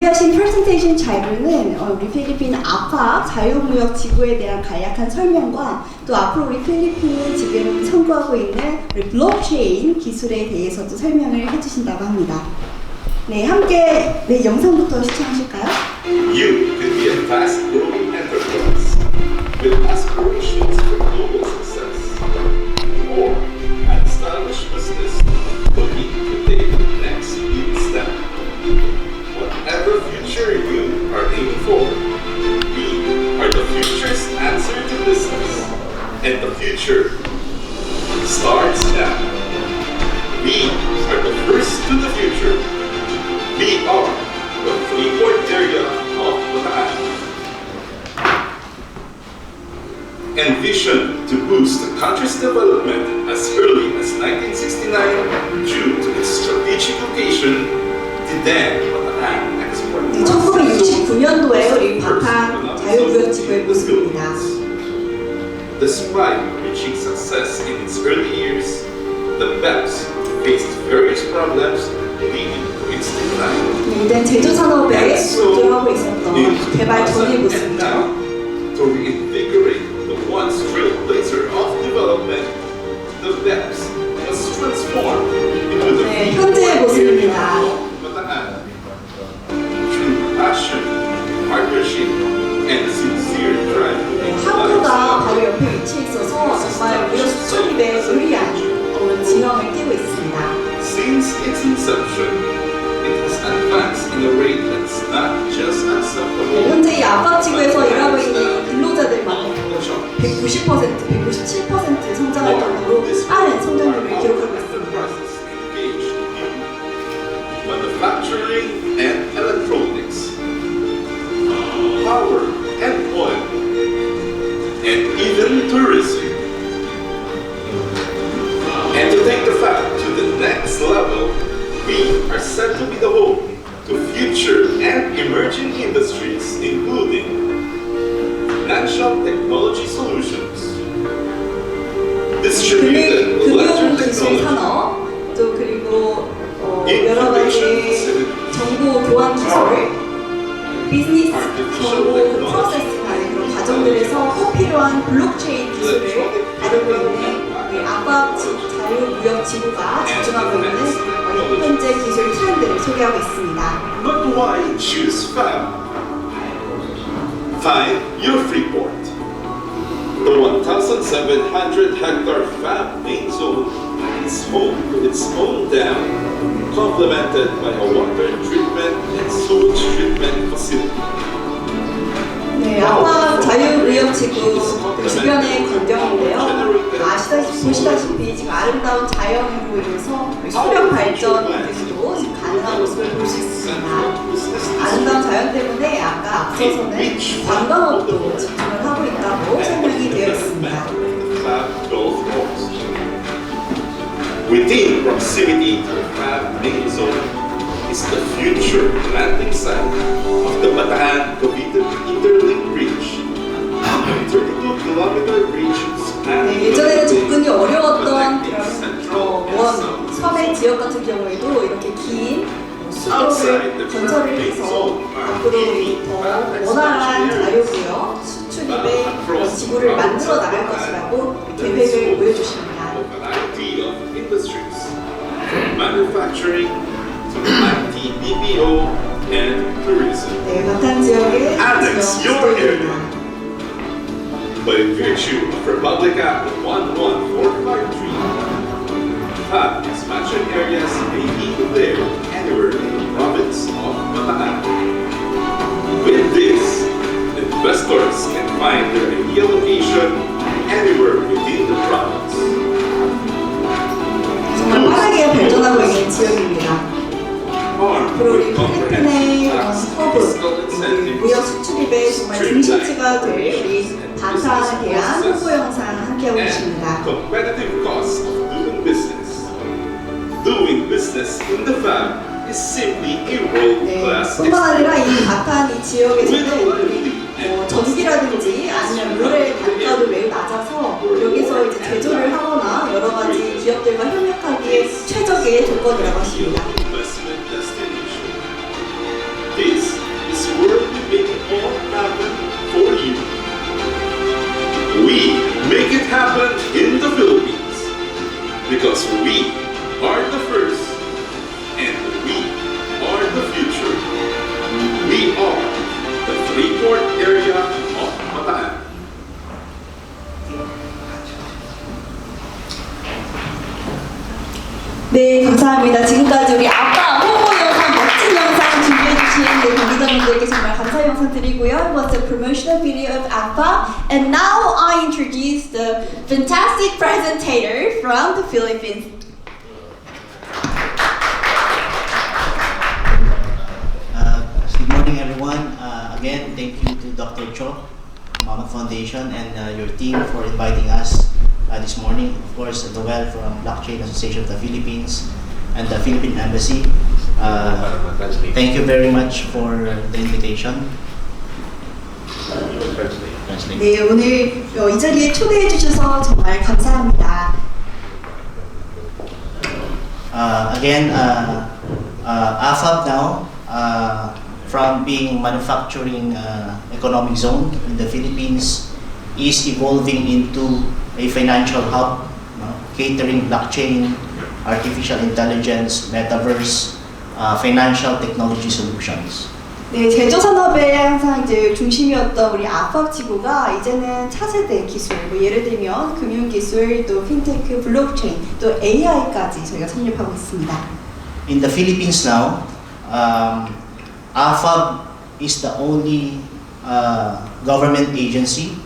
하신 프레젠테이션 자료는 우리 필리핀 AFAB 자유무역지구에 대한 간략한 설명과 또 앞으로 우리 필리핀이 지금 선구하고 있는 우리 블록체인 기술에 대해서도 설명을 해주신다고 합니다. 네, 함께 영상부터 시청하실까요? You could be a fast-growing enterprise with aspirations for global success, or an established business looking to take the next big step. Whatever future you are aiming for, we are the future's answer to business, and the future starts now. We are the first to the future. We are the Freeport area of Bataan. Envisioned to boost the country's development as early as 1969 due to its strategic location, the then Bataan export. 1969년도에 우리 바탄 자유무역지구의 모습입니다. Despite reaching success in its early years, the BEPS faced various problems leading to its decline. 이젠 제조 산업에 주저하고 있었던 개발 전의 모습이죠. To reinvigorate the once trailblazer of development, the BEPS was transformed into the 현재의 모습입니다. Bataan. Through passion, partnership, and sincere drive. 항구가 바로 옆에 위치해 있어서 정말 무역 수출입에 유리한 그런 지형을 띄고 있습니다. Since its inception, it has advanced in a rate that's not just acceptable. 현재 이 아파트 지구에서 일하고 있는 근로자들만 190%, 197% 성장할 정도로 빠른 성장률을 기록하고 있습니다. Manufacturing and electronics, power and oil, and even tourism. And to take the fact to the next level, we are set to be the home to future and emerging industries, including financial technology solutions, distributed electric 기술 technology, 산업, 또 그리고 여러 가지 정보 교환 기술, 비즈니스 정보 프로세스 간의 그런 과정들에서 꼭 필요한 블록체인 기술을 다루고 있는 AFAB 자유무역지구가 집중하고 있는 현재 기술 트렌드를 소개하고 있습니다. But why choose FAB? Find your Freeport. The 1,700-hectare FAB main zone is home to its own dam, complemented by a water treatment and sewage treatment facility. 네, AFAB 자유무역지구 주변의 광경인데요. 보시다시피 지금 아름다운 자연으로 인해서 수력 발전 등도 지금 가능한 모습을 볼 수 있습니다. 아름다운 자연 때문에 아까 앞서서는 관광업도 집중을 하고 있다고 설명이 되어 있습니다. Within proximity to the FAB main zone is the future landing site of the Bataan-Cavite Interlink Bridge, a 32-kilometer bridge spanning 예전에는 접근이 어려웠던 원 섬의 지역 같은 경우에도 이렇게 긴 수도를 건설을 해서 앞으로 더 원활한 자유무역 수출입의 지구를 만들어 나갈 것이라고 계획을 보여주십니다. Manufacturing to IT, BPO, and tourism. 네, 바탄 지역의 Annex your area. By virtue of Republic Act 11453, FAB expansion areas may be declared anywhere in the province of Bataan. With this, investors can find their ideal location anywhere within the province. 정말 빠르게 발전하고 있는 지역입니다. 앞으로 우리 필리핀의 허브, 무역 수출입의 정말 중심지가 될 우리 바탄에 대한 홍보 영상 함께하고 계십니다. Competitive cost of doing business. Doing business in the FAB is simply a world-class 뿐만 아니라 이 바탄 이 지역에서는 우리 전기라든지 아니면 물의 단가도 매우 낮아서 여기서 이제 제조를 하거나 여러 가지 기업들과 협력하기에 최적의 조건이라고 하십니다. This 감사합니다. 지금까지 우리 아빠 홍보 영상 멋진 영상 준비해주신 관계자분들께 정말 감사 영상 드리고요. It was a promotional video of AFAB, and now I introduce the fantastic presenter from the Philippines. Good morning, everyone. Again, thank you to Dr. Cho, Mammoth Foundation, and your team for inviting us this morning. Of course, the well from Blockchain Association of the Philippines and the Philippine Embassy. Thank you very much for the invitation. Translate. 네, 오늘 이 자리에 초대해 주셔서 정말 감사합니다. Again, AFAB now, from being manufacturing economic zone in the Philippines, is evolving into a financial hub, catering blockchain, artificial intelligence, metaverse, financial technology solutions. 네, 제조 산업의 항상 이제 중심이었던 우리 아팝 지구가 이제는 차세대 기술, 뭐 예를 들면 금융 기술, 또 핀테크, 블록체인, 또 AI까지 저희가 섭렵하고 있습니다. In the Philippines now, AFAB is the only government agency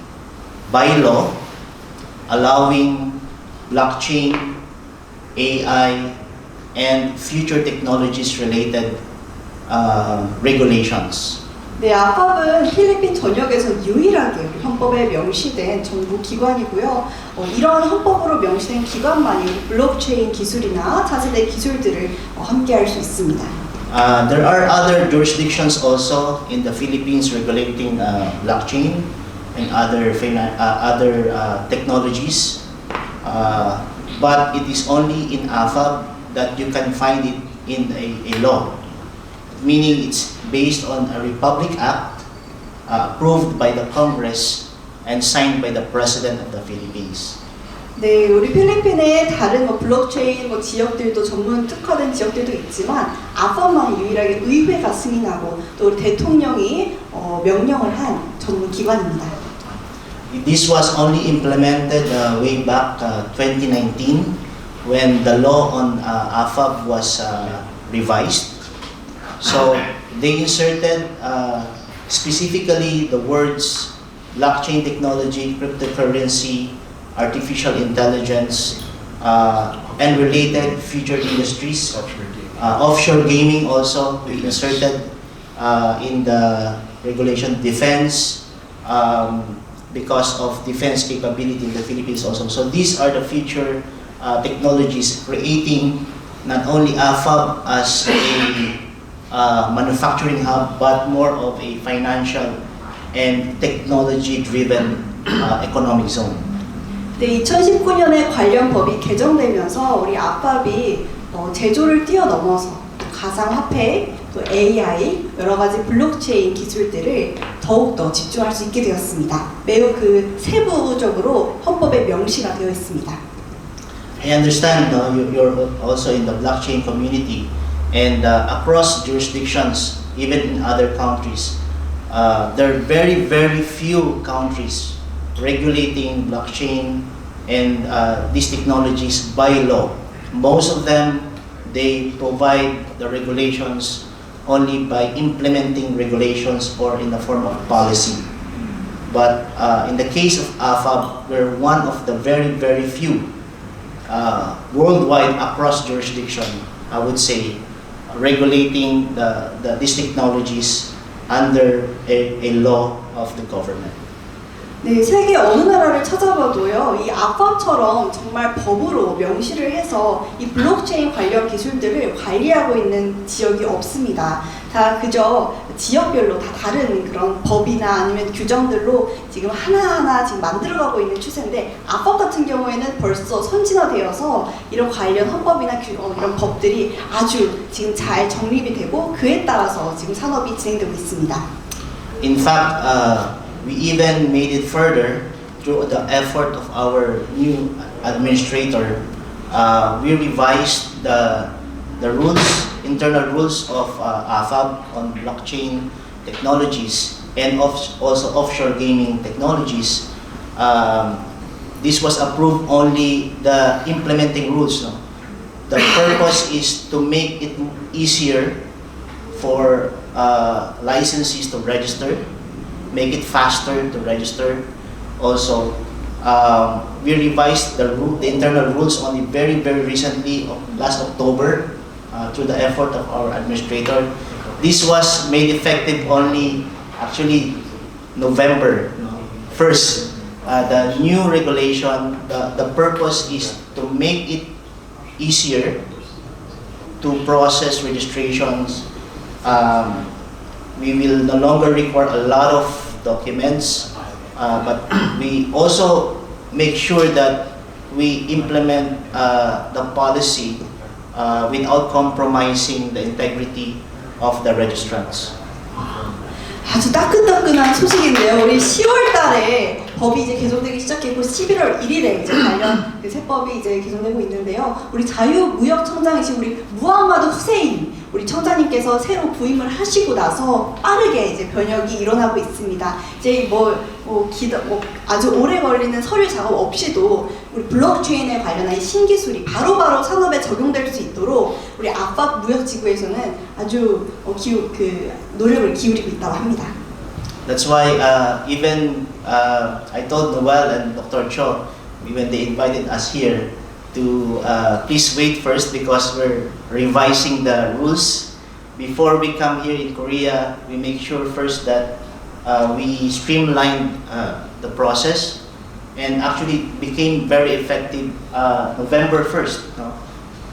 by law allowing blockchain, AI, and future technologies related regulations. 네, 아팝은 필리핀 전역에서 유일하게 우리 헌법에 명시된 정부 기관이고요. 이런 헌법으로 명시된 기관만이 블록체인 기술이나 차세대 기술들을 함께할 수 있습니다. There are other jurisdictions also in the Philippines regulating blockchain and other technologies, but it is only in AFAB that you can find it in a law, meaning it's based on a Republic Act approved by the Congress and signed by the President of the Philippines. 네, 우리 필리핀의 다른 블록체인 지역들도 전문 특화된 지역들도 있지만 아팝만 유일하게 의회가 승인하고 또 우리 대통령이 명령을 한 전문 기관입니다. This was only implemented way back 2019 when the law on AFAB was revised. So they inserted specifically the words blockchain technology, cryptocurrency, artificial intelligence, and related future industries. Offshore gaming also we inserted in the regulation. Defense, because of defense capability in the Philippines also. So these are the future technologies creating not only AFAB as a manufacturing hub, but more of a financial and technology-driven economic zone. 네, 2019년에 관련 법이 개정되면서 우리 아팝이 제조를 뛰어넘어서 가상화폐, 또 AI, 여러 가지 블록체인 기술들을 더욱더 집중할 수 있게 되었습니다. 매우 세부적으로 헌법에 명시가 되어 있습니다. I understand you're also in the blockchain community, and across jurisdictions, even in other countries, there are very, very few countries regulating blockchain and these technologies by law. Most of them, they provide the regulations only by implementing regulations or in the form of policy. But in the case of AFAB, we're one of the very, very few worldwide across jurisdiction, I would say, regulating these technologies under a law of the government. 네, 세계 어느 나라를 찾아봐도요, 이 아팝처럼 정말 법으로 명시를 해서 이 블록체인 관련 기술들을 관리하고 있는 지역이 없습니다. 다 그저 지역별로 다 다른 그런 법이나 아니면 규정들로 지금 하나하나 지금 만들어가고 있는 추세인데, 아팝 같은 경우에는 벌써 선진화되어서 이런 관련 헌법이나 이런 법들이 아주 지금 잘 정립이 되고 그에 따라서 지금 산업이 진행되고 있습니다. In fact, we even made it further through the effort of our new administrator. We revised the rules, internal rules of AFAB on blockchain technologies and also offshore gaming technologies. This was approved only the implementing rules, the purpose is to make it easier for licensees to register, make it faster to register. Also, we revised the internal rules only very recently, last October, through the effort of our administrator. This was made effective only actually November 1st. The new regulation, the purpose is to make it easier to process registrations. We will no longer require a lot of documents, but we also make sure that we implement the policy without compromising the integrity of the registrants. 아주 따끈따끈한 소식인데요. 우리 10월 달에 법이 이제 개정되기 시작했고 11월 1일에 이제 관련 그 세법이 이제 개정되고 있는데요. 우리 자유무역청장이신 우리 무함마드 후세인 우리 청장님께서 새로 부임을 하시고 나서 빠르게 이제 변혁이 일어나고 있습니다. 이제 아주 오래 걸리는 서류 작업 없이도 우리 블록체인에 관련한 신기술이 바로바로 산업에 적용될 수 있도록 우리 AFAB 무역지구에서는 아주 노력을 기울이고 있다고 합니다. That's why even I told Noel and Dr. Cho when they invited us here to please wait first because we're revising the rules. Before we come here in Korea, we make sure first that we streamline the process and actually became very effective November 1st. No?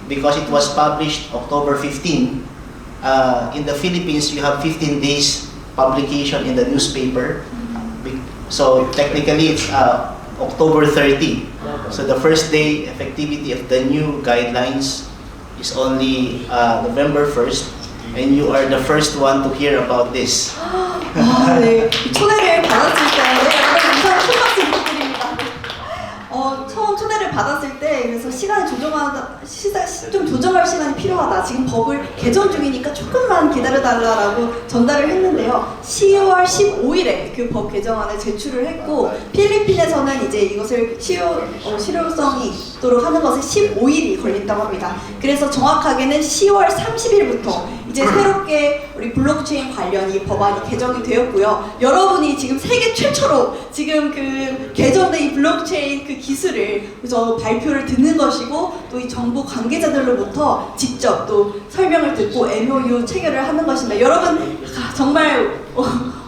Because it was published October 15. In the Philippines, you have 15 days publication in the newspaper. So technically it's October 30. So the first day effectivity of the new guidelines is only November 1st, and you are the first one to hear about this. 네. 초대를 받았을 때, 우선 큰 박수 부탁드립니다. 처음 초대를 받았을 때, 그래서 시간을 좀 조정할 시간이 필요하다. 지금 법을 개정 중이니까 조금만 기다려달라고 전달을 했는데요. 10월 15일에 그 법 개정안을 제출을 했고, 필리핀에서는 이제 이것을 실효성이 있도록 하는 것에 15일이 걸린다고 합니다. 그래서 정확하게는 10월 30일부터 이제 새롭게 우리 블록체인 관련 이 법안이 개정이 되었고요. 여러분이 지금 세계 최초로 지금 그 개정된 이 블록체인 그 기술을 그래서 발표를 듣는 것이고 또 이 정부 관계자들로부터 직접 또 설명을 듣고 MOU 체결을 하는 것입니다. 여러분 정말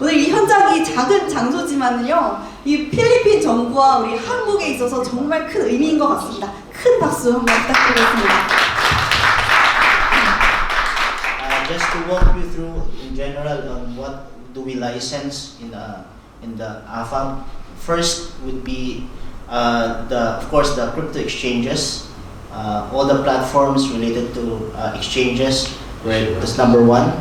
오늘 이 현장이 작은 장소지만요. 이 필리핀 정부와 우리 한국에 있어서 정말 큰 의미인 것 같습니다. 큰 박수 한번 부탁드리겠습니다. Just to walk you through in general on what do we license in the AFAB. First would be of course the crypto exchanges, all the platforms related to exchanges. That's number one.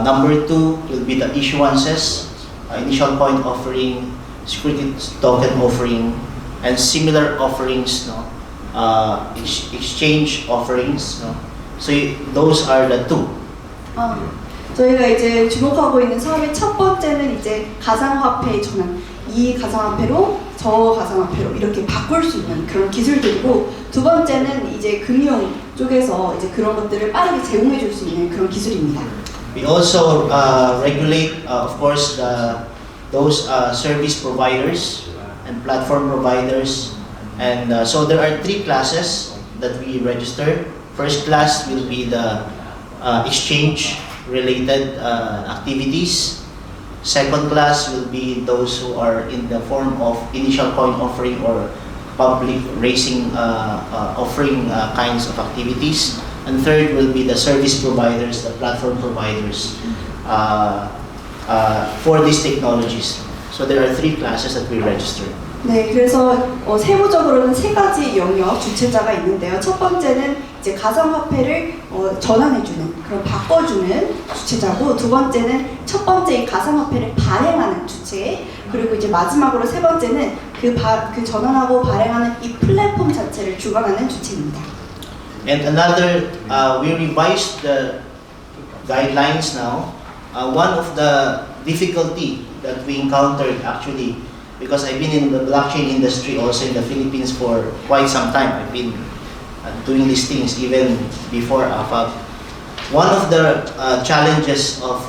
Number two will be the issuances, initial coin offering, security token offering, and similar offerings. Exchange offerings. So those are the two. 저희가 이제 주목하고 있는 사업의 첫 번째는 이제 가상화폐 전환. 이 가상화폐로 저 가상화폐로 이렇게 바꿀 수 있는 그런 기술들이고, 두 번째는 이제 금융 쪽에서 이제 그런 것들을 빠르게 제공해 줄 수 있는 그런 기술입니다. We also regulate, of course, those service providers and platform providers, and so there are three classes that we register. First class will be the exchange-related activities. Second class will be those who are in the form of initial coin offering or public raising offering kinds of activities. And third will be the service providers, the platform providers for these technologies. So there are three classes that we register. 네, 그래서 세부적으로는 세 가지 영역 주체자가 있는데요. 첫 번째는 이제 가상화폐를 전환해주는, 그런 바꿔주는 주체자고, 두 번째는 첫 번째 이 가상화폐를 발행하는 주체, 그리고 이제 마지막으로 세 번째는 그 전환하고 발행하는 이 플랫폼 자체를 주관하는 주체입니다. And another, we revised the guidelines now. One of the difficulty that we encountered actually, because I've been in the blockchain industry also in the Philippines for quite some time. I've been doing these things even before AFAB. One of the challenges of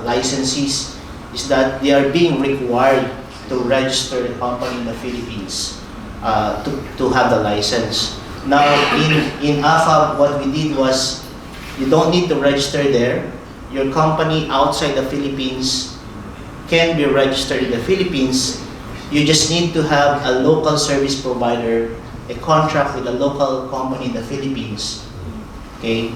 licensees is that they are being required to register the company in the Philippines to have the license. Now, in AFAB, what we did was, you don't need to register there. Your company outside the Philippines can be registered in the Philippines. You just need to have a local service provider, a contract with a local company in the Philippines, okay?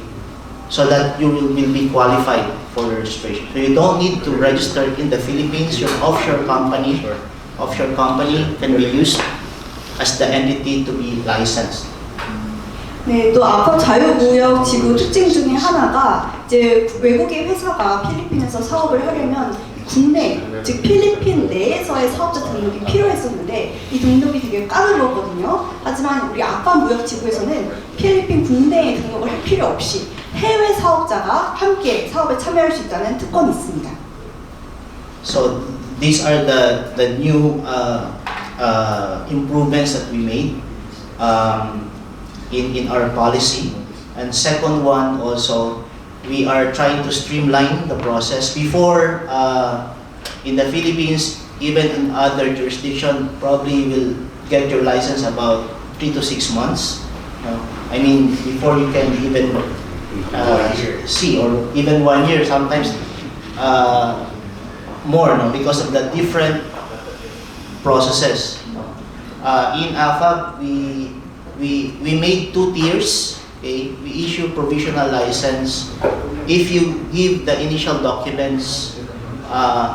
So that you will be qualified for registration. So you don't need to register in the Philippines. Your offshore company can be used as the entity to be licensed. 네, 또 아랍 자유무역지구 특징 중에 하나가 이제 외국의 회사가 필리핀에서 사업을 하려면 국내, 즉 필리핀 내에서의 사업자 등록이 필요했었는데 이 등록이 되게 까다로웠거든요. 하지만 우리 아랍 무역지구에서는 필리핀 국내에 등록을 할 필요 없이 해외 사업자가 함께 사업에 참여할 수 있다는 특권이 있습니다. So these are the new improvements that we made in our policy. And second one also, we are trying to streamline the process. Before, in the Philippines, even in other jurisdictions, probably will get your license about 3 to 6 months. I mean, before you can even see, or even 1 year, sometimes more, no? Because of the different processes. In AFAB, we made 2 tiers. Okay? We issue provisional license. If you give the initial documents,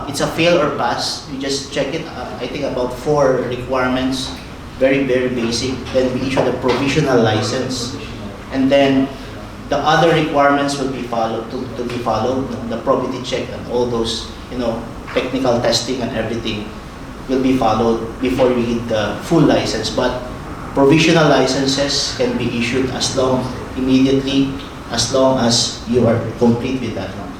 it's a fail or pass. You just check it. I think about 4 requirements, very basic. Then we issue the provisional license, and then the other requirements will be followed. To be followed, the probity check and all those, technical testing and everything will be followed before we get the full license. But provisional licenses can be issued immediately as long as you are complete with that one.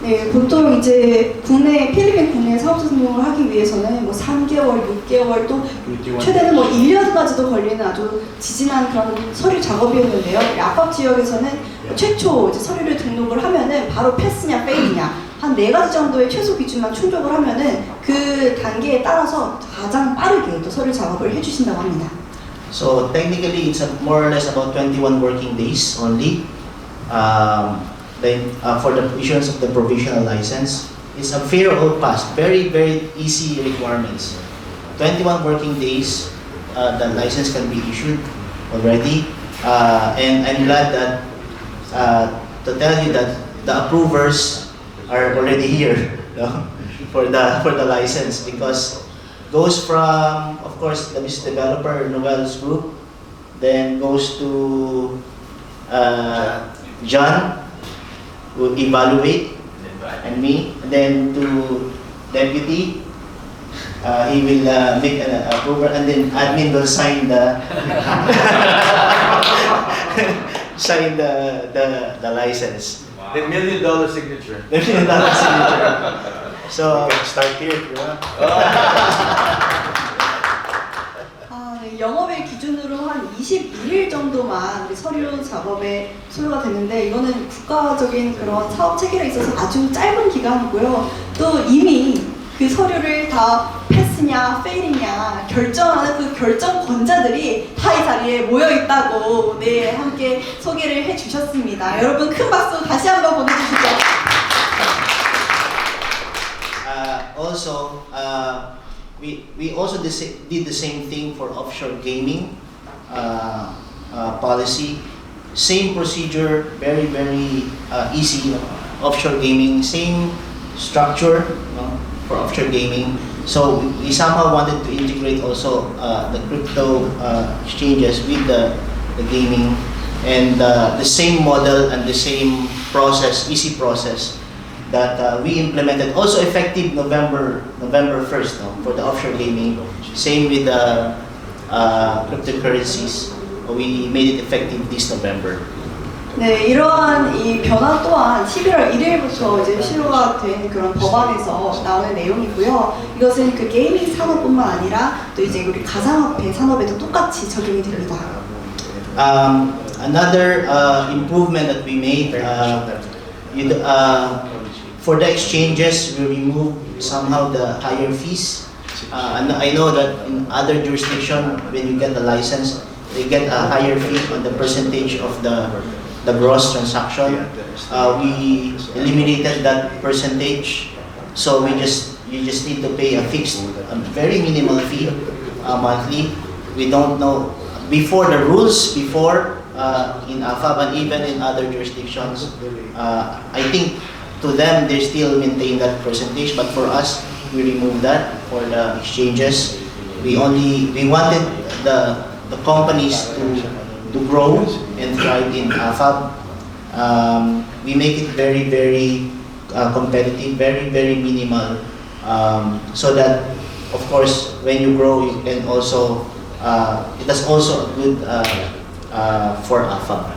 네, 보통 이제 필리핀 국내 사업자 등록을 하기 위해서는 뭐 3개월, 6개월 또 최대는 뭐 1년까지도 걸리는 아주 지진한 그런 서류 작업이었는데요. 아랍 지역에서는 최초 이제 서류를 등록을 하면은 바로 패스냐 페일이냐 한 4가지 정도의 최소 기준만 충족을 하면은 그 단계에 따라서 가장 빠르게 또 서류 작업을 해주신다고 합니다. So technically, it's more or less about 21 working days only. Then for the issuance of the provisional license, it's a fair or pass, very easy requirements. 21 working days, the license can be issued already, and I'm glad that to tell you that the approvers are already here for the license, because goes from, of course, the business developer Novel's group, then goes to John, who evaluate, and me, and then to deputy, he will make an approval, and then admin will sign the the license. Wow. The $1 million signature. The $1 million signature. So start here, 네, 영업일 기준으로 한 21일 정도만 우리 서류 작업에 소요가 되는데 이거는 국가적인 그런 사업 체계에 있어서 아주 짧은 기간이고요. 또 이미 그 서류를 다 패스냐 페일이냐 결정하는 그 결정권자들이 다 이 자리에 모여 있다고 네 함께 소개를 해주셨습니다. 여러분 큰 박수 다시 한번 보내주시죠. Also, we also did the same thing for offshore gaming policy. Same procedure, very easy. Offshore gaming, same structure for offshore gaming. So we somehow wanted to integrate also the crypto exchanges with the gaming, and the same model and the same process, easy process that we implemented, also effective November 1st for the offshore gaming. Same with the cryptocurrencies. We made it effective this November. 네, 이러한 이 변화 또한 11월 1일부터 이제 실효가 된 그런 법안에서 나오는 내용이고요. 이것은 그 게이밍 산업뿐만 아니라 또 이제 우리 가상화폐 산업에도 똑같이 적용이 됩니다. Another improvement that we made, for the exchanges, we removed somehow the higher fees. And I know that in other jurisdictions, when you get a license, they get a higher fee on the percentage of the gross transaction. We eliminated that percentage, so you just need to pay a fixed, very minimal fee monthly. We don't know before the rules before in AFAB and even in other jurisdictions. I think to them they still maintain that percentage, but for us we removed that for the exchanges. We wanted the companies to grow and thrive in AFAB. We make it very, very competitive, very, very minimal, so that of course when you grow you can also that's also good for AFAB.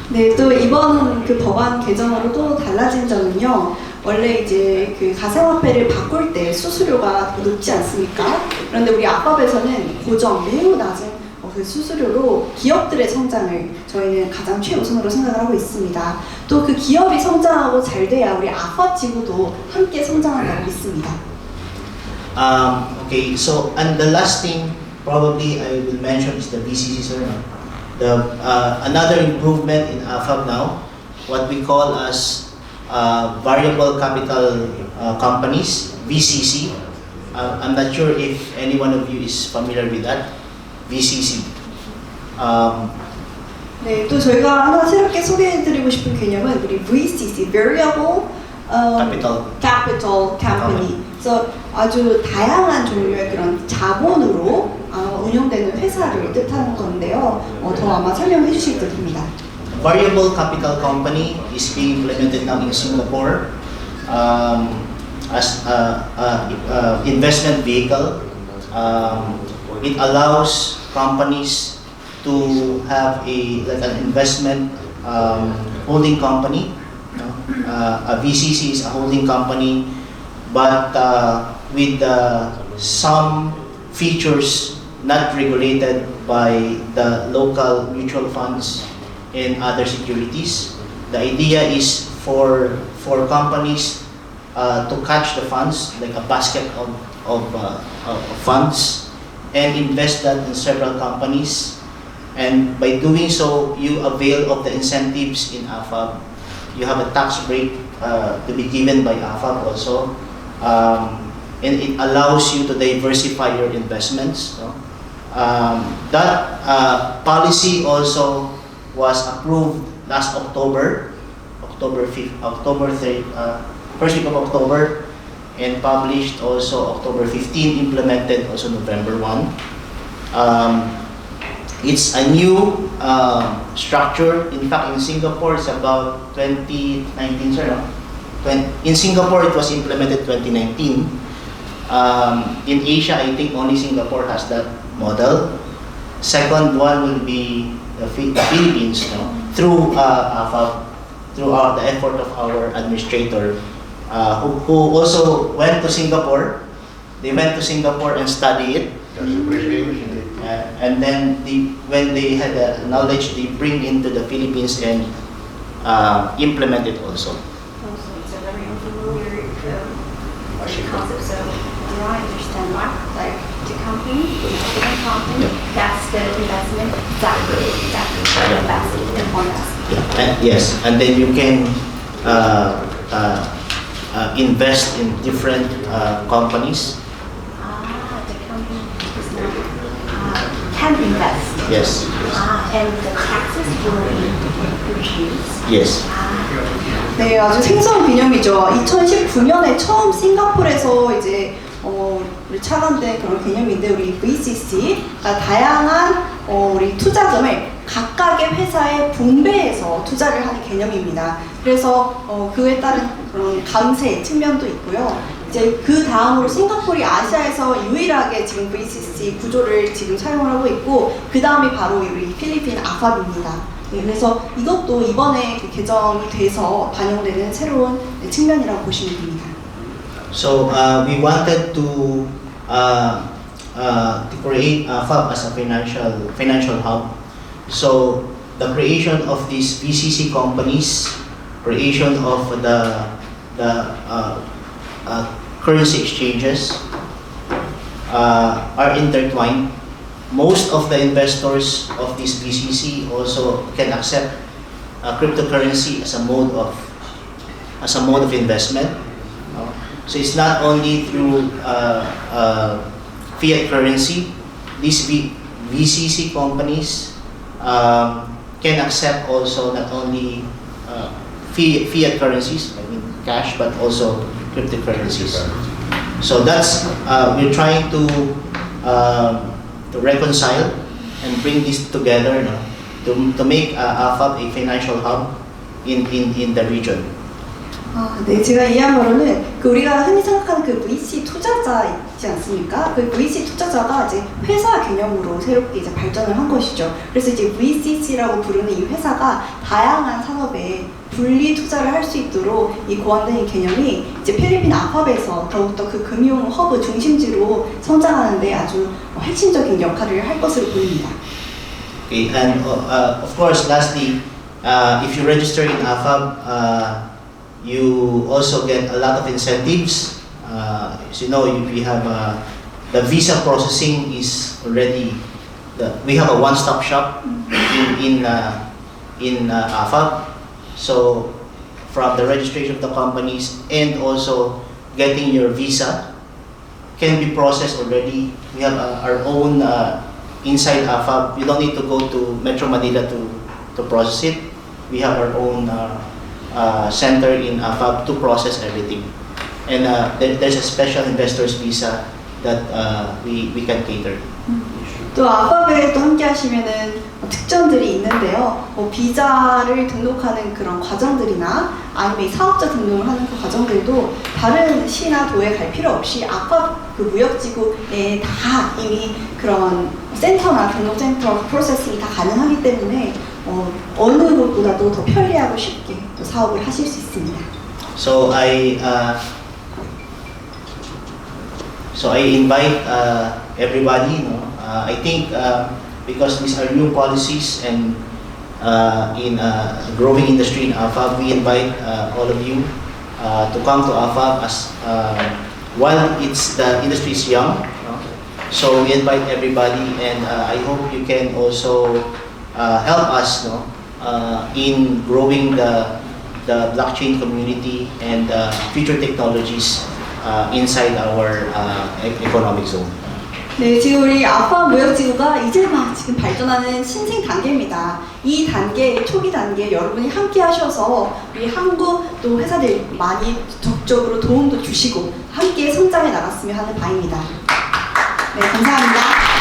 네, 또 이번 그 법안 개정으로 또 달라진 점은요. 원래 이제 그 가상화폐를 바꿀 때 수수료가 높지 않습니까? 그런데 우리 AFAB에서는 고정 매우 낮은 그 수수료로 기업들의 성장을 저희는 가장 최우선으로 생각을 하고 있습니다. 또 그 기업이 성장하고 잘 돼야 우리 AFAB 지구도 함께 성장한다고 믿습니다. Okay, so and the last thing probably I will mention is the VCC, sir. Another improvement in AFAB now, what we call as variable capital companies, VCC. I'm not sure if any one of you is familiar with that, VCC. 네, 또 저희가 하나 새롭게 소개해드리고 싶은 개념은 우리 VCC, Variable Capital Company. 그래서 아주 다양한 종류의 그런 자본으로 운영되는 회사를 뜻하는 건데요. 더 아마 설명해 주실 듯 합니다. Variable capital company is being implemented now in Singapore as investment vehicle. It allows companies to have an investment holding company. A VCC is a holding company, but with some features not regulated by the local mutual funds and other securities. The idea is for companies to catch the funds, like a basket of funds, and invest that in several companies. And by doing so, you avail of the incentives in AFAB. You have a tax break to be given by AFAB also. And it allows you to diversify your investments. That policy also was approved last October 3rd, first week of October, and published also October 15, implemented also November 1. It's a new structure. In fact, in Singapore, it's about 2019, sir. In Singapore, it was implemented 2019. In Asia, I think only Singapore has that model. Second one will be the Philippines, through AFAB, through the effort of our administrator, who also went to Singapore. They went to Singapore and studied it. And then when they had the knowledge, they bring into the Philippines and implement it also. It's a very unfamiliar concept, so do I understand that? Like the company, that's the investment, exactly And yes, and then you can invest in different companies. The company is not can invest. Yes. And the taxes will be reduced. Yes. 네, 아주 생소한 개념이죠. 2019년에 처음 싱가포르에서 이제 차관된 그런 개념인데, 우리 VCC가 다양한 우리 투자금을 각각의 회사에 분배해서 투자를 하는 개념입니다. 그래서 그에 따른 그런 강세 측면도 있고요. 이제 그 다음으로 싱가포르이 아시아에서 유일하게 지금 VCC 구조를 지금 사용을 하고 있고, 그 다음이 바로 우리 필리핀 AFAB입니다. 네, 그래서 이것도 이번에 개정이 돼서 반영되는 새로운 측면이라고 보시면 됩니다. So we wanted to create AFAB as a financial hub. So the creation of these VCC companies, creation of the currency exchanges are intertwined. Most of the investors of this VCC also can accept cryptocurrency as a mode of investment. So it's not only through fiat currency. These VCC companies can accept also not only fiat currencies, I mean cash, but also cryptocurrencies. So that's we're trying to reconcile and bring this together, to make AFAB a financial hub in the region. 네, 제가 이해한 바로는 우리가 흔히 생각하는 그 VC 투자자 있지 않습니까? 그 VC 투자자가 이제 회사 개념으로 새롭게 이제 발전을 한 것이죠. 그래서 이제 VCC라고 부르는 이 회사가 다양한 산업에 분리 투자를 할 수 있도록 이 고안된 개념이 이제 필리핀 아팝에서 더욱더 그 금융 허브 중심지로 성장하는데 아주 핵심적인 역할을 할 것으로 보입니다. Okay, and of course, lastly, if you register in AFAB, you also get a lot of incentives. As you know, we have the visa processing is already. We have a one-stop shop in AFAB. So from the registration of the companies and also getting your visa can be processed already. We have our own inside AFAB. You don't need to go to Metro Manila to process it. We have our own center in AFAB to process everything. And there's a special investors visa that we can cater. 또 아팝에 또 함께 하시면은 특전들이 있는데요. 비자를 등록하는 그런 과정들이나 아니면 사업자 등록을 하는 그 과정들도 다른 시나 도에 갈 필요 없이 아팝 그 무역지구에 다 이미 그런 센터나 등록센터 프로세싱이 다 가능하기 때문에 어느 곳보다도 더 편리하고 쉽게 또 사업을 하실 수 있습니다. So I invite everybody. I think because these are new policies and in a growing industry in AFAB, we invite all of you to come to AFAB as while the industry is young. So we invite everybody, and I hope you can also help us in growing the blockchain community and future technologies inside our economic zone. 네, 지금 우리 아팝 무역지구가 이제 막 지금 발전하는 신생 단계입니다. 이 단계, 초기 단계 여러분이 함께 하셔서 우리 한국 또 회사들 많이 적극적으로 도움도 주시고 함께 성장해 나갔으면 하는 바입니다. 네, 감사합니다.